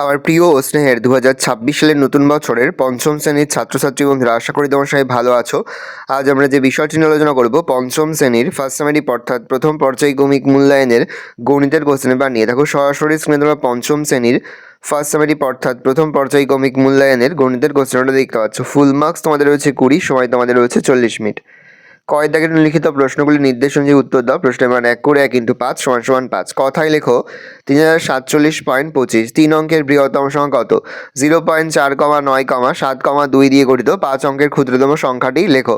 আমার প্রিয় ও স্নেহের 2026 সালের নতুন বছরের পঞ্চম শ্রেণীর ছাত্রছাত্রী বন্ধুরা, আশা করি তোমার সবাই ভালো আছো। আজ আমরা যে বিষয়টি নিয়ে আলোচনা করব, পঞ্চম শ্রেণীর ফার্স্ট সেমিস্টার অর্থাৎ প্রথম পর্যায়ক্রমিক মূল্যায়নের গণিতের কোশ্চেন পেপার নিয়ে। দেখো সরাসরি স্ক্রিনে তোমরা পঞ্চম শ্রেণীর ফার্স্ট সেমিস্টার অর্থাৎ প্রথম পর্যায়ক্রমিক মূল্যায়নের গণিতের কোশ্চেনটা দেখতে পাচ্ছ। ফুল মার্কস তোমাদের রয়েছে 20, সময় তোমাদের রয়েছে 40 মিনিট। কয় দাগের লিখিত প্রশ্নগুলি নির্দেশ অনুযায়ী উত্তর দাও। প্রশ্নের মান 1 করে 1 × 5 = 5। কথায় লেখো 3047.25 3 অঙ্কের বৃহত্তম সংখ্যা কত? 0.4, 7, 2 দিয়ে গঠিত 5 অঙ্কের ক্ষুদ্রতম সংখ্যাটি লেখো।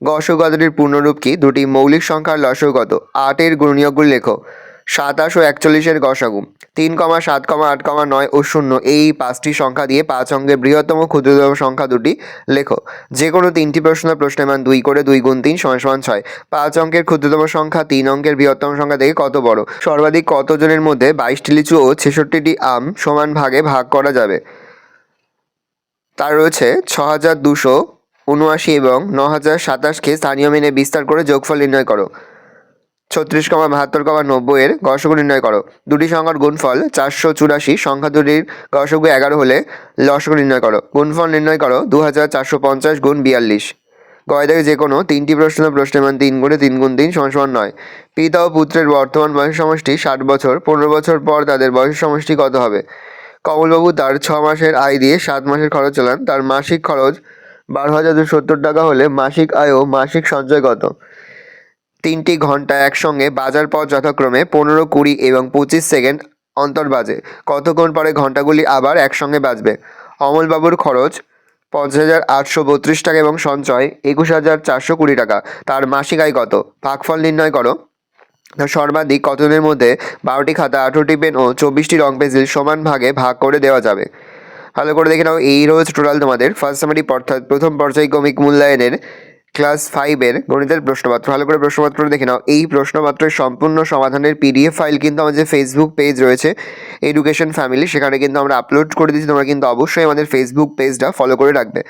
গসক পদ্ধতির পূর্ণরূপ কি? দুটি মৌলিক সংখ্যার লসাগু কত? 8 এর গুণনীয়কগুলি লেখো। 27 ও 41 এর গসাগু। 3, 7, 8, 9 ও 0 এই 5টি সংখ্যা দিয়ে 5 অঙ্কের বৃহত্তম ক্ষুদ্রতম সংখ্যা দুটি লেখো। যে কোনো 3টি প্রশ্নের মান 2 করে 2 × 3 = 6। 5 অঙ্কের ক্ষুদ্রতম সংখ্যা 3 অঙ্কের বৃহত্তম সংখ্যা থেকে কত বড়? সর্বাধিক কতজনের মধ্যে 22টি লিচু ও 66টি আম সমান ভাগে ভাগ করা যাবে? তার রয়েছে 6279 এবং 9027কে স্থানীয় মেনে বিস্তার করে যোগফল নির্ণয় করো। 36, 72, 90 এর গসাগু নির্ণয় করো। দুটি সংখ্যার গুণফল 484, সংখ্যা দুটির গসাগু 11 হলে লসাগু নির্ণয় করো। গুণফল নির্ণয় করো 2450 × 42। গয় থেকে যে কোনো 3টি প্রশ্নের মান 3 করে 3 × 3 = 9। পিতা ও পুত্রের বর্তমান বয়সের সমষ্টি 60 বছর। 15 বছর পর তাদের বয়সের সমষ্টি কত হবে? কমলবাবু তার 6 মাসের আয় দিয়ে 7 মাসের খরচ চালান। তার মাসিক খরচ 12,270 টাকা হলে মাসিক আয় ও মাসিক সঞ্চয় কত? 3টি ঘন্টা একসঙ্গে বাজার পথ যথাক্রমে 15, 20 এবং 25 সেকেন্ড অন্তর বাজে। কতক্ষণ পরে ঘন্টাগুলি আবার একসঙ্গে বাজবে? অমলবাবুর খরচ 50,832 টাকা এবং সঞ্চয় 21,420 টাকা। তার মাসিক আয় কত? ভাগফল নির্ণয় করো। সর্বাধিক কতজনের মধ্যে 12টি খাতা, 18টি পেন ও 24টি রং পেন্সিল সমান ভাগে ভাগ করে দেওয়া যাবে? ভালো করে দেখে নাও। এই রয়েছে টোটাল তোমাদের ফার্স্ট সেমিস্টার অর্থাৎ প্রথম পর্যায়ক্রমিক মূল্যায়নের ক্লাস 5-এর গণিতের প্রশ্নপত্র। ভালো করে প্রশ্নপত্র দেখে নাও। এই প্রশ্নপত্রের সম্পূর্ণ সমাধানের PDF ফাইল কিন্তু আমাদের ফেসবুক পেজ রয়েছে এডুকেশন ফ্যামিলি, সেখানে কিন্তু আমরা আপলোড করে দিচ্ছি। তোমরা কিন্তু অবশ্যই আমাদের ফেসবুক পেজটা ফলো করে রাখবে।